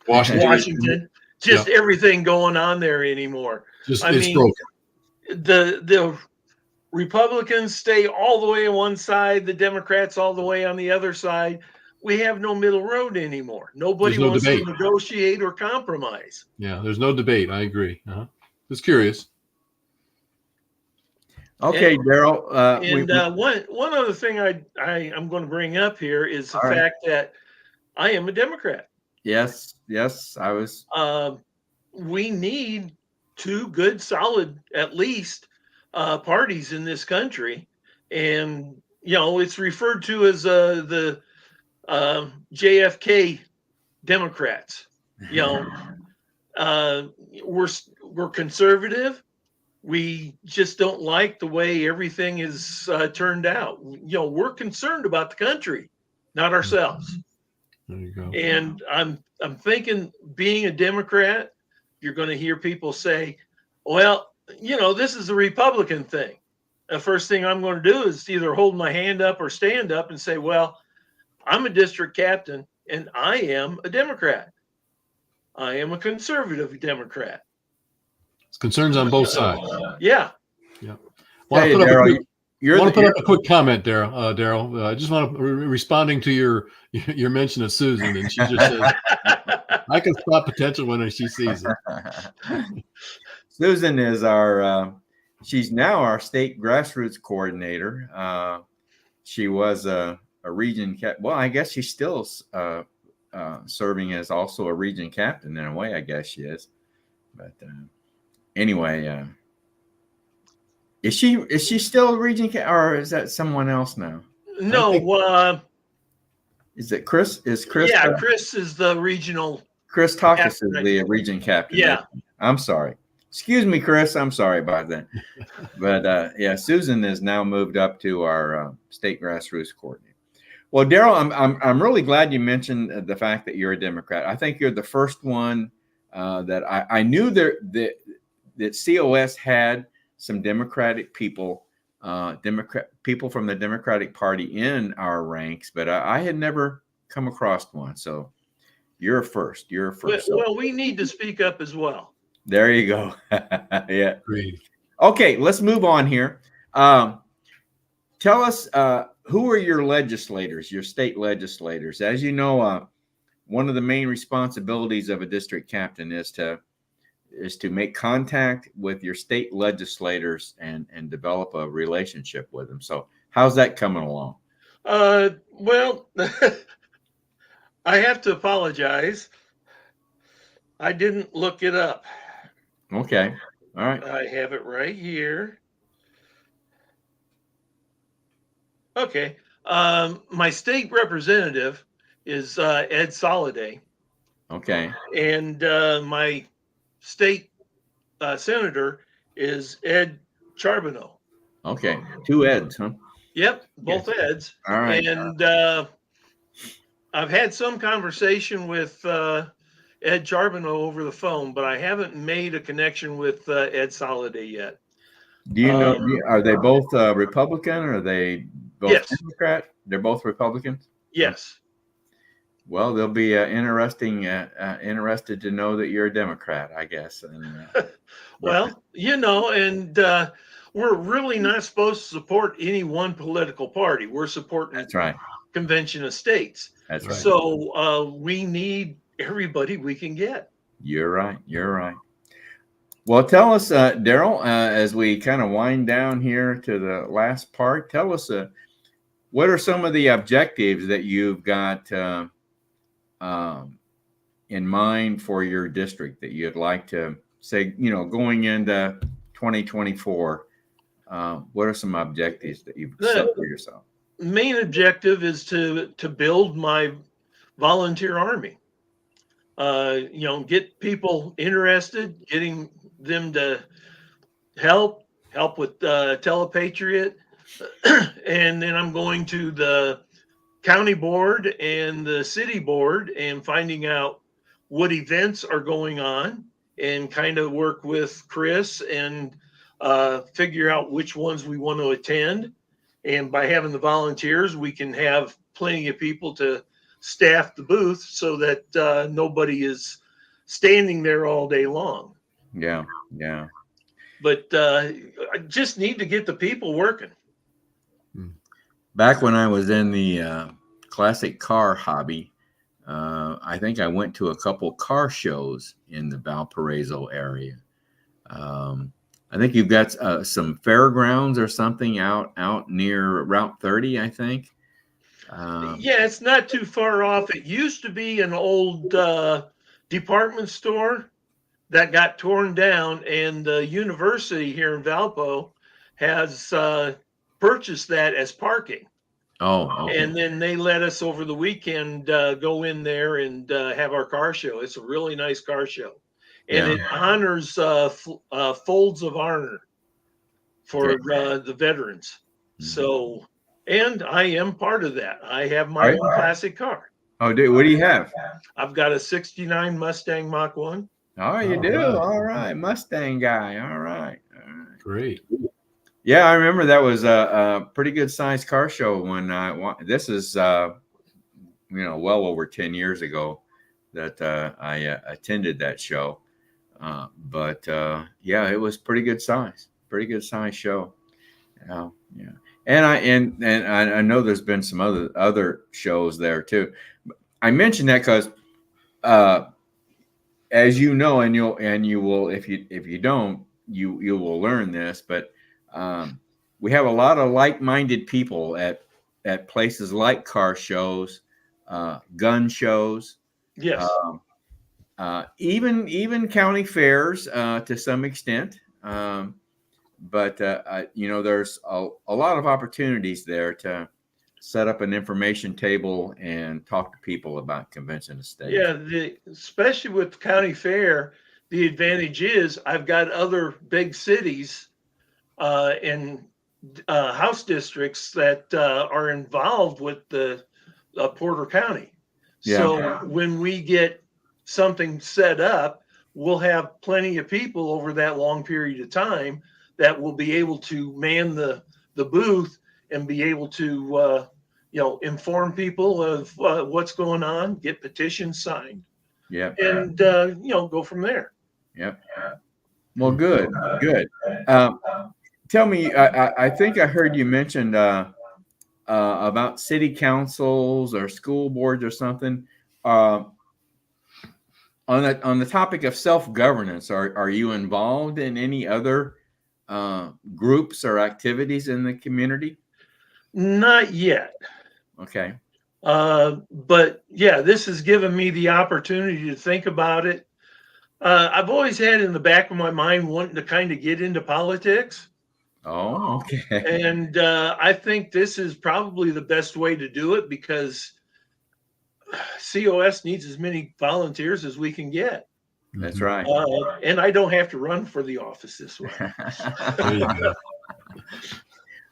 Washington.
Just everything going on there anymore.
Just
I
it's
mean,
broken.
the Republicans stay all the way on one side, the Democrats all the way on the other side. We have no middle road anymore. Nobody
There's no
wants
debate.
to negotiate or compromise.
Yeah, there's no debate. I agree. Just curious.
Okay, Daryl.
One other thing I'm going to bring up here is the
All right.
fact that I am a Democrat.
Yes, I was.
We need two good, solid, at least, parties in this country, and it's referred to as the JFK Democrats. We're conservative. We just don't like the way everything is turned out. We're concerned about the country, not ourselves.
There you go.
And I'm thinking, being a Democrat, you're going to hear people say, well, this is a Republican thing. The first thing I'm going to do is either hold my hand up or stand up and say, well, I'm a district captain and I am a Democrat. I am a conservative Democrat.
It's concerns on both sides.
Yeah.
Yeah.
Hey, Daryl,
I want to put up a quick comment, Daryl. I just want to responding to your mention of Susan, and she just says, "I can spot potential when she sees it."
Susan is she's now our state grassroots coordinator. She was a region well, I guess she's still serving as also a region captain in a way. I guess she is, but anyway. Is she still a region or is that someone else now?
No.
Is it Chris? Is Chris?
Yeah, Chris is the regional.
Chris Takis is the region captain.
Yeah.
I'm sorry. Excuse me, Chris. I'm sorry about that. But yeah, Susan is now moved up to our state grassroots coordinator. Well, Daryl, I'm really glad you mentioned the fact that you're a Democrat. I think you're the first one that I knew that COS had some Democratic people, people from the Democratic Party in our ranks, but I had never come across one. So you're a first. You're a first.
Well, we need to speak up as well.
There you go. Yeah.
Great.
Okay, let's move on here. Tell us who are your legislators, your state legislators? As you know, one of the main responsibilities of a district captain is to make contact with your state legislators and develop a relationship with them. So how's that coming along?
Well, I have to apologize. I didn't look it up.
Okay. All right.
I have it right here. Okay. My state representative is Ed Soliday.
Okay.
And my state senator is Ed Charbonneau.
Okay. Two Eds, huh?
Yep, both Eds.
All right.
And I've had some conversation with Ed Charbonneau over the phone, but I haven't made a connection with Ed Soliday yet.
Do you know, are they both Republican or are they both Democrat? They're both Republicans?
Yes.
Well, they'll be interested to know that you're a Democrat, I guess. And,
well, and we're really not supposed to support any one political party. We're supporting
that's right.
Convention of States.
That's right.
So we need everybody we can get.
You're right. You're right. Well, tell us, Daryl, as we kind of wind down here to the last part, tell us what are some of the objectives that you've got in mind for your district that you'd like to say, going into 2024, what are some objectives that you've set for yourself?
Main objective is to build my volunteer army. Get people interested, getting them to help with Telepatriot. And then I'm going to the county board and the city board and finding out what events are going on and kind of work with Chris and figure out which ones we want to attend. And by having the volunteers, we can have plenty of people to staff the booth so that nobody is standing there all day long.
Yeah. Yeah.
But I just need to get the people working.
Back when I was in the classic car hobby, I think I went to a couple car shows in the Valparaiso area. I think you've got some fairgrounds or something out near Route 30, I think.
Yeah, it's not too far off. It used to be an old department store that got torn down, and the university here in Valpo has purchased that as parking.
Oh, okay.
And then they let us over the weekend go in there and have our car show. It's a really nice car show. And
Yeah.
it honors folds of honor for the veterans. So, and I am part of that. I have my own classic car.
Oh, dude, what do you have?
I've got a 69 Mustang Mach 1.
Oh, you do?
right.
All right. Mustang guy. All right.
Great.
Yeah, I remember that was a pretty good sized car show when this is, well over 10 years ago that I attended that show. But yeah, it was pretty good size show. Yeah. And I know there's been some other shows there too. I mentioned that because, as you know, and you will, if you don't, you will learn this, but we have a lot of like-minded people at places like car shows, gun shows.
Yes.
Even county fairs to some extent. But there's a lot of opportunities there to set up an information table and talk to people about convention of states.
Yeah, especially with the county fair, the advantage is I've got other big cities and house districts that are involved with the Porter County.
Yeah.
So when we get something set up, we'll have plenty of people over that long period of time that will be able to man the booth and be able to inform people of what's going on, get petitions signed, and go from there.
Yep. Well, good. Tell me, I think I heard you mentioned about city councils or school boards or something. On the topic of self-governance, are you involved in any other groups or activities in the community?
Not yet.
Okay.
But yeah, this has given me the opportunity to think about it. I've always had in the back of my mind wanting to kind of get into politics.
Oh, okay.
And I think this is probably the best way to do it because COS needs as many volunteers as we can get.
That's right.
And I don't have to run for the office this way.
There you go.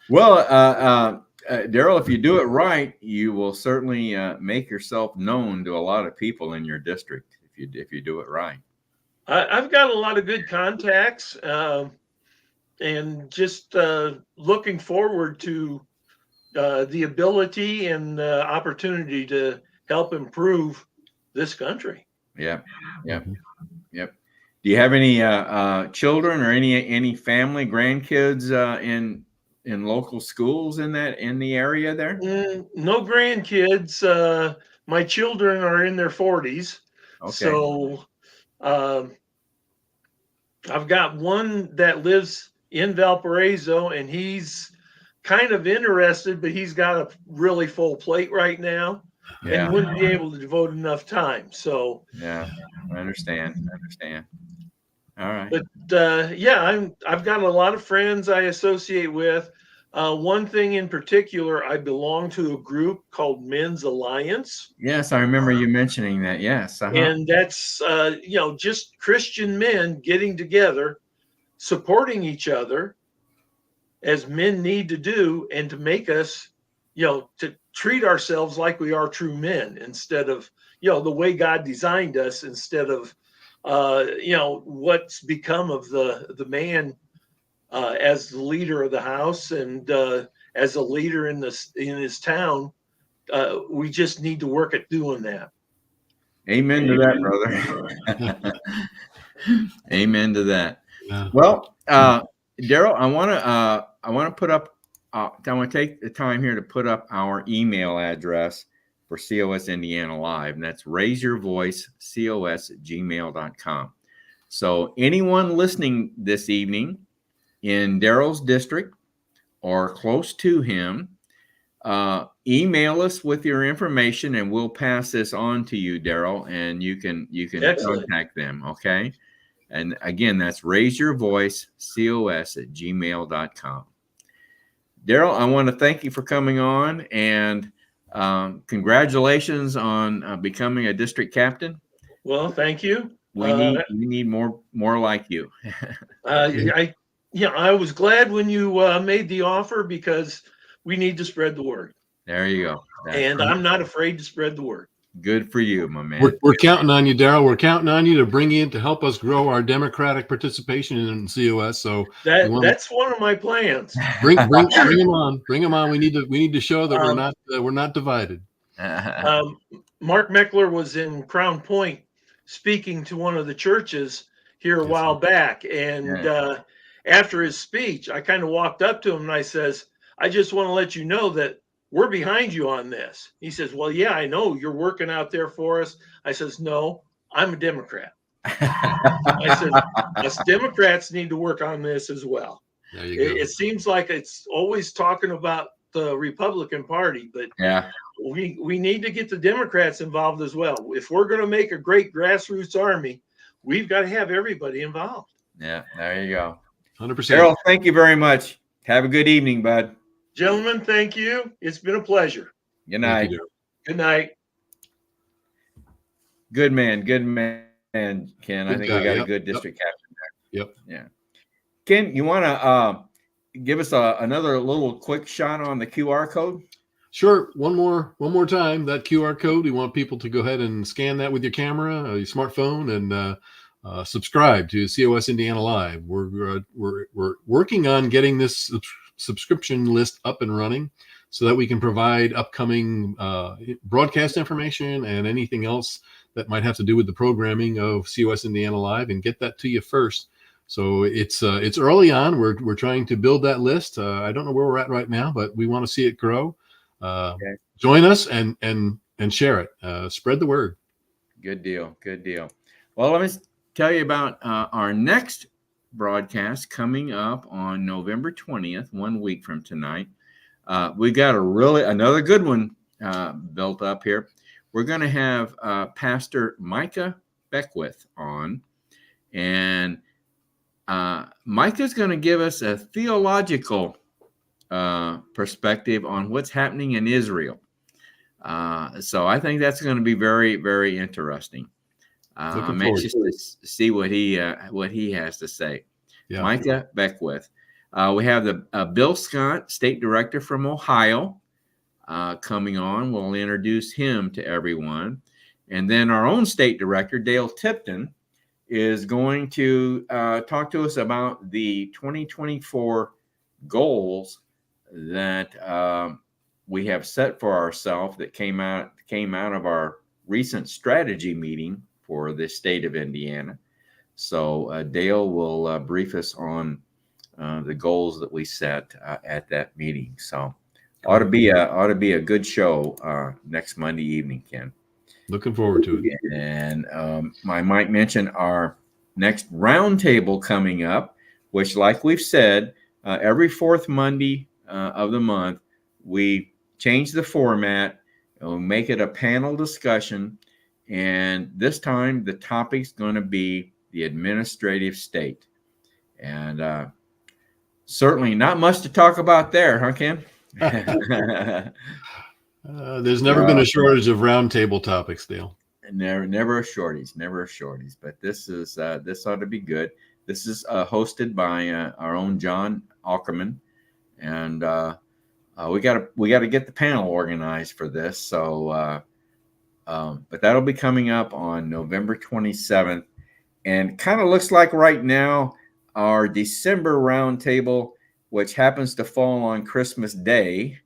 Well, Daryl, if you do it right, you will certainly make yourself known to a lot of people in your district if you do it right.
I've got a lot of good contacts, and just looking forward to the ability and opportunity to help improve this country.
Yep. Do you have any children or any family, grandkids in local schools in the area there?
No grandkids. My children are in their 40s.
Okay.
So I've got one that lives in Valparaiso, and he's kind of interested, but he's got a really full plate right now and wouldn't be able to devote enough time. So
yeah, I understand. All right.
But I've got a lot of friends I associate with. One thing in particular, I belong to a group called Men's Alliance.
Yes, I remember you mentioning that. Yes.
And that's, just Christian men getting together, supporting each other as men need to do, and to make us, to treat ourselves like we are true men instead of, the way God designed us, instead of, what's become of the man as the leader of the house and as a leader in his town, we just need to work at doing that.
Amen to that, brother. Amen to that.
Yeah.
Well, Daryl, I want to put up. I want to take the time here to put up our email address for COS Indiana Live, and that's raiseyourvoicecos@gmail.com. So anyone listening this evening in Daryl's district or close to him, email us with your information, and we'll pass this on to you, Daryl, and you can
Excellent.
contact them. Okay. And again, that's raiseyourvoicecos@gmail.com. Daryl, I want to thank you for coming on, and congratulations on becoming a district captain.
Well, thank you.
We need more like you.
I was glad when you made the offer, because we need to spread the word.
There you go.
And I'm not afraid to spread the word.
Good for you, my man.
We're counting on you, Daryl. We're counting on you to bring in to help us grow our democratic participation in COS. So
that's one of my plans.
Bring them on. Bring them on. We need to show that we're not divided.
Mark Meckler was in Crown Point speaking to one of the churches here a while back, and after his speech, I kind of walked up to him and I says, "I just want to let you know that we're behind you on this." He says, "Well, yeah, I know you're working out there for us." I says, "No, I'm a Democrat." I said, "Us Democrats need to work on this as well."
There you go.
It seems like it's always talking about the Republican Party, but we need to get the Democrats involved as well. If we're going to make a great grassroots army, we've got to have everybody involved.
Yeah, there you go.
100%.
Daryl, thank you very much. Have a good evening, bud.
Gentlemen, thank you. It's been a pleasure.
Good night.
Good night.
Good man, Ken. I think we got a good district captain there.
Yep.
Yeah. Ken, you want to give us another little quick shot on the QR code?
Sure. One more time. That QR code. We want people to go ahead and scan that with your camera, your smartphone, and subscribe to COS Indiana Live. We're working on getting this subscription list up and running so that we can provide upcoming broadcast information and anything else that might have to do with the programming of COS Indiana Live, and get that to you first. So it's early on. We're trying to build that list. I don't know where we're at right now, but we want to see it grow. Join us and share it. Spread the word.
Good deal. Well, let me tell you about our next broadcast coming up on November 20th, 1 week from tonight. We got another good one built up here. We're going to have Pastor Micah Beckwith on, and Micah's going to give us a theological perspective on what's happening in Israel. So I think that's going to be very, very interesting. I'm anxious to see what he has to say.
Yeah.
Micah Beckwith. We have the Bill Scott, State Director from Ohio, coming on. We'll introduce him to everyone. And then our own State Director, Dale Tipton, is going to talk to us about the 2024 goals that we have set for ourselves that came out of our recent strategy meeting for the state of Indiana. So Dale will brief us on the goals that we set at that meeting. So ought to be a good show next Monday evening, Ken.
Looking forward to it.
And I might mention our next roundtable coming up, which, like we've said, every fourth Monday of the month, we change the format and we'll make it a panel discussion. And this time, the topic's going to be the administrative state. And certainly not much to talk about there, huh, Ken?
There's never been a shortage of roundtable topics, Dale.
Never a shortage. But this ought to be good. This is hosted by our own John Ackerman, and we got to get the panel organized for this. So, but that'll be coming up on November 27th, and kind of looks like right now our December roundtable, which happens to fall on Christmas Day.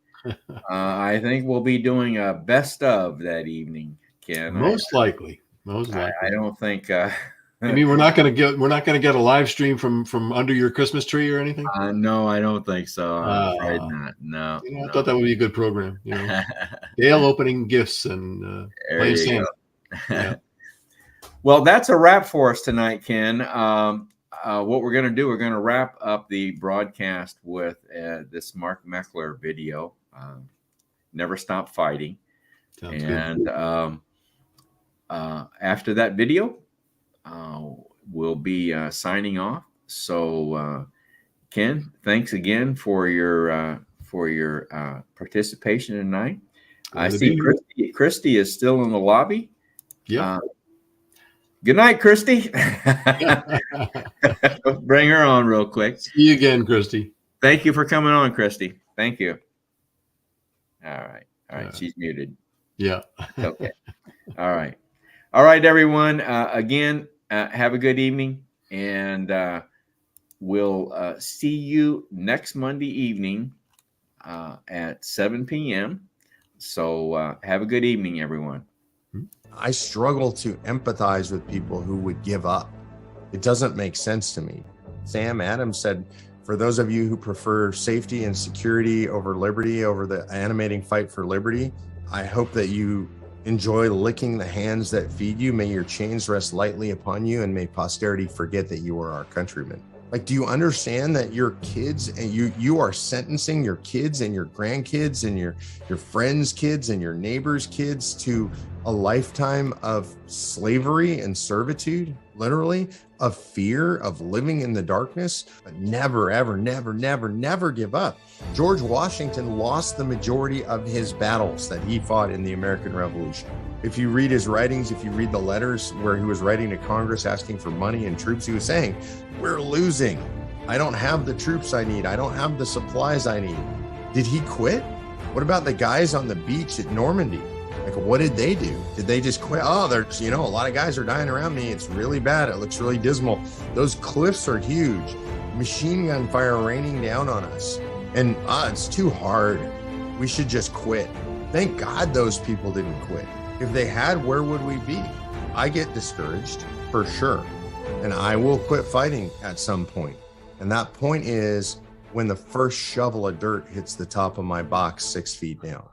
I think we'll be doing a best of that evening, Ken.
Most likely.
I don't think.
I mean, we're not going to get a live stream from under your Christmas tree or anything.
No, I don't think so. I'm afraid not. No,
I thought that would be a good program. Dale opening gifts and playing Santa. Yeah.
Well, that's a wrap for us tonight, Ken. What we're going to do, we're going to wrap up the broadcast with this Mark Meckler video, Never Stop Fighting.
Sounds
and after that video, we'll be signing off. So, Ken, thanks again for your participation tonight. I see Christy is still in the lobby.
Yeah.
Good night, Christy. Bring her on real quick.
See you again, Christy.
Thank you for coming on, Christy. Thank you. All right. She's muted.
Yeah.
Okay. All right, everyone. Again, have a good evening, and we'll see you next Monday evening at 7 p.m. So have a good evening, everyone.
I struggle to empathize with people who would give up. It doesn't make sense to me. Sam Adams said, for those of you who prefer safety and security over liberty, over the animating fight for liberty, I hope that you enjoy licking the hands that feed you. May your chains rest lightly upon you, and may posterity forget that you are our countrymen. Like, do you understand that your kids and you are sentencing your kids and your grandkids and your friends' kids and your neighbors' kids to a lifetime of slavery and servitude, literally, of fear, of living in the darkness, but never, ever, never, never, never give up. George Washington lost the majority of his battles that he fought in the American Revolution. If you read his writings, if you read the letters where he was writing to Congress asking for money and troops, he was saying, we're losing. I don't have the troops I need. I don't have the supplies I need. Did he quit? What about the guys on the beach at Normandy? Like, what did they do? Did they just quit? Oh, there's, a lot of guys are dying around me. It's really bad. It looks really dismal. Those cliffs are huge. Machine gun fire raining down on us. And it's too hard. We should just quit. Thank God those people didn't quit. If they had, where would we be? I get discouraged, for sure. And I will quit fighting at some point. And that point is when the first shovel of dirt hits the top of my box 6 feet down.